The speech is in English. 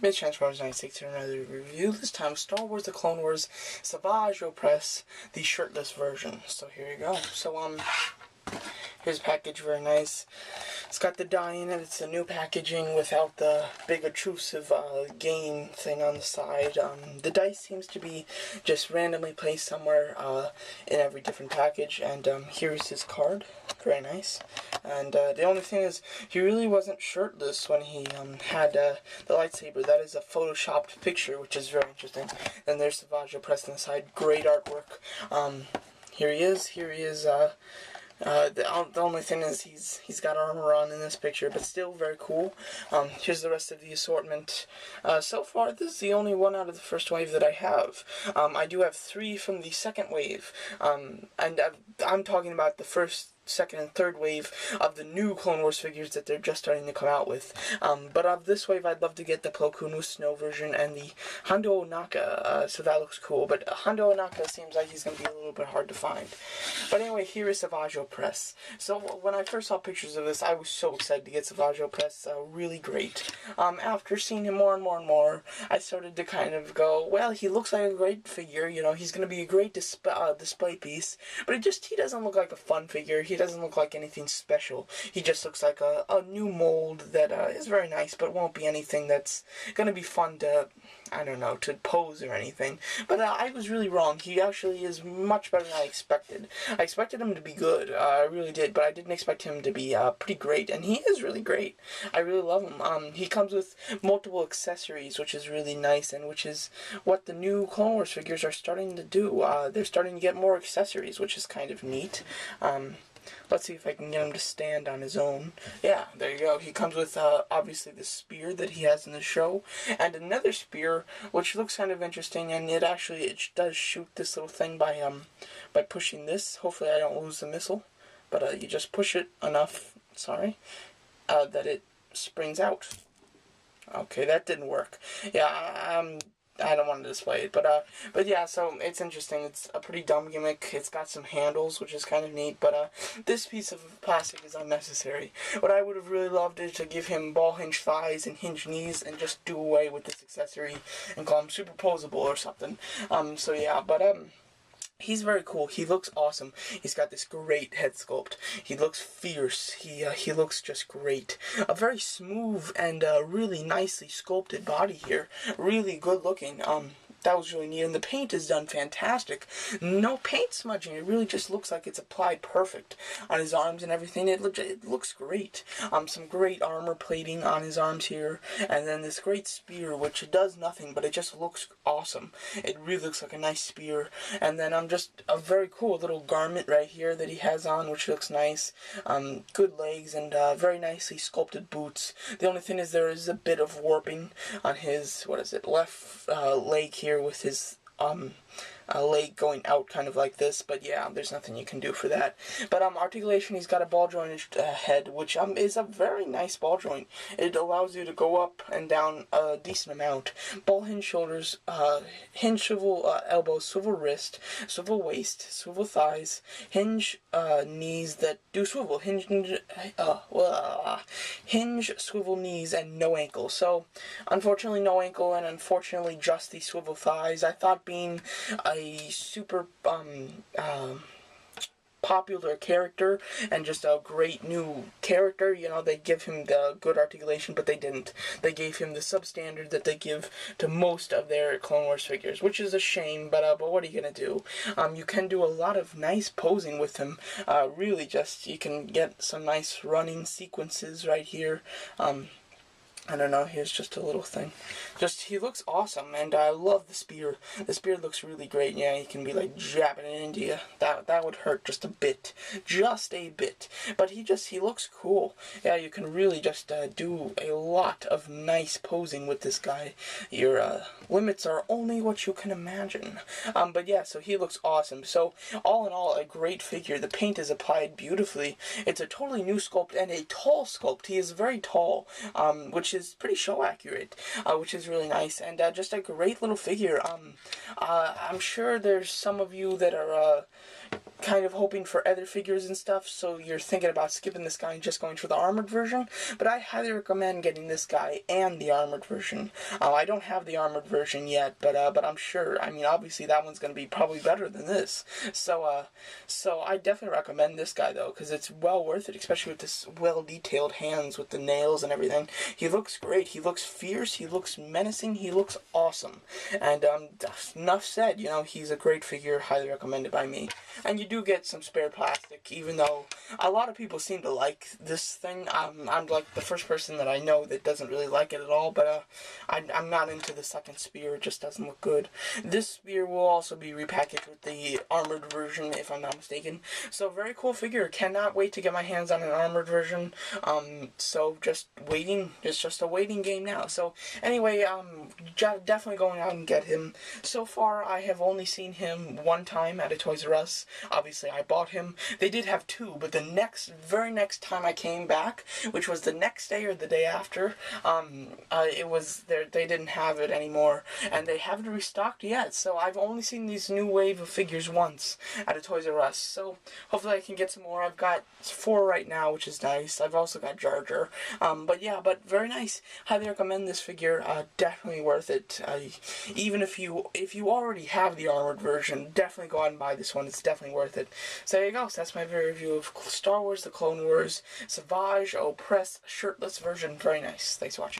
Miss Transformers 96 here, another review. This time, Star Wars The Clone Wars Savage Opress, the shirtless version. So here you go. So, here's the package, very nice. It's got the die in it. It's the new packaging without the big obtrusive game thing on the side. The dice seems to be just randomly placed somewhere in every different package. And here's his card. Very nice. And the only thing is, he really wasn't shirtless when he had the lightsaber. That is a photoshopped picture, which is very interesting. Then there's Savage Opress on the side. Great artwork. Here he is. The only thing is he's got armor on in this picture, but still very cool. Here's the rest of the assortment. So far, this is the only one out of the first wave that I have. I do have 3 from the second wave, and I'm talking about the first, second, and third wave of the new Clone Wars figures that they're just starting to come out with. But of this wave, I'd love to get the Plo Koon Snow version and the Hondo Ohnaka, so that looks cool. But Hondo Ohnaka seems like he's going to be a little bit hard to find. But anyway, here is Savage Opress. So when I first saw pictures of this, I was so excited to get Savage Opress. Really great. After seeing him more and more and more, I started to kind of go, well, he looks like a great figure. You know, he's going to be a great display piece. But he doesn't look like a fun figure. He doesn't look like anything special. He just looks like a new mold that is very nice, but won't be anything that's going to be fun to, I don't know, to pose or anything. But I was really wrong. He actually is much better than I expected. I expected him to be good. I really did, but I didn't expect him to be pretty great, and he is really great. I really love him. He comes with multiple accessories, which is really nice, and which is what the new Clone Wars figures are starting to do. They're starting to get more accessories, which is kind of neat. Let's see if I can get him to stand on his own. Yeah, there you go. He comes with, obviously, the spear that he has in the show, and another spear, which looks kind of interesting, and it does shoot this little thing by pushing this. Hopefully I don't lose the missile, but you just push it enough, that it springs out. Okay, that didn't work. Yeah, I don't want to display it, but yeah, so it's interesting. It's a pretty dumb gimmick. It's got some handles, which is kind of neat, but this piece of plastic is unnecessary. What I would have really loved is to give him ball hinge thighs and hinge knees and just do away with this accessory and call him superposable or something. So yeah, but he's very cool. He looks awesome. He's got this great head sculpt. He looks fierce. He looks just great. A very smooth and really nicely sculpted body here. Really good looking. That was really neat, and the paint is done fantastic. No paint smudging. It really just looks like it's applied perfect on his arms and everything. It looks great. Some great armor plating on his arms here, and then this great spear, which does nothing, but it just looks awesome. It really looks like a nice spear, and then just a very cool little garment right here that he has on, which looks nice. Good legs and very nicely sculpted boots. The only thing is there is a bit of warping on his left leg here, with his leg going out kind of like this, but yeah, there's nothing you can do for that. But articulation, he's got a ball jointed head, which is a very nice ball joint. It allows you to go up and down a decent amount. Ball hinge shoulders, hinge swivel elbows, swivel wrist, swivel waist, swivel thighs, hinge knees that do swivel, hinge swivel knees, and no ankle. So unfortunately no ankle, and unfortunately just the swivel thighs. I thought being a super popular character and just a great new character, you know, they give him the good articulation, but they didn't. They gave him the substandard that they give to most of their Clone Wars figures, which is a shame, but what are you gonna do? You can do a lot of nice posing with him. Really, just you can get some nice running sequences right here. I don't know, here's just a little thing. He looks awesome, and I love the spear. The spear looks really great. Yeah, he can be like jabbing it into you. That would hurt just a bit. Just a bit. But he looks cool. Yeah, you can really just do a lot of nice posing with this guy. Your limits are only what you can imagine. But yeah, so he looks awesome. So, all in all, a great figure. The paint is applied beautifully. It's a totally new sculpt and a tall sculpt. He is very tall, which is pretty show accurate, which is really nice, and just a great little figure. I'm sure there's some of you that are kind of hoping for other figures and stuff, so you're thinking about skipping this guy and just going for the armored version, but I highly recommend getting this guy and the armored version. I don't have the armored version yet, but I'm sure, I mean, obviously that one's going to be probably better than this, so I definitely recommend this guy, though, because it's well worth it, especially with this well-detailed hands with the nails and everything. He looks great, he looks fierce, he looks menacing, he looks awesome, and enough said, you know, he's a great figure, highly recommended by me. And you do get some spare plastic, even though a lot of people seem to like this thing. I'm like the first person that I know that doesn't really like it at all, but I'm not into the second spear, it just doesn't look good. This spear will also be repackaged with the armored version, if I'm not mistaken. So very cool figure, cannot wait to get my hands on an armored version. So just waiting, it's just a waiting game now. So anyway, definitely going out and get him. So far, I have only seen him one time at a Toys R Us. Obviously, I bought him. They did have two, but the very next time I came back, which was the next day or the day after, it was there. They didn't have it anymore, and they haven't restocked yet. So I've only seen these new wave of figures once at a Toys R Us. So hopefully I can get some more. I've got 4 right now, which is nice. I've also got Jar Jar. But yeah, but very nice. Highly recommend this figure. Definitely worth it. Even if you already have the armored version, definitely go out and buy this one. It's definitely worth it. So there you go. So that's my very review of Star Wars: The Clone Wars Savage Opress shirtless version. Very nice. Thanks for watching.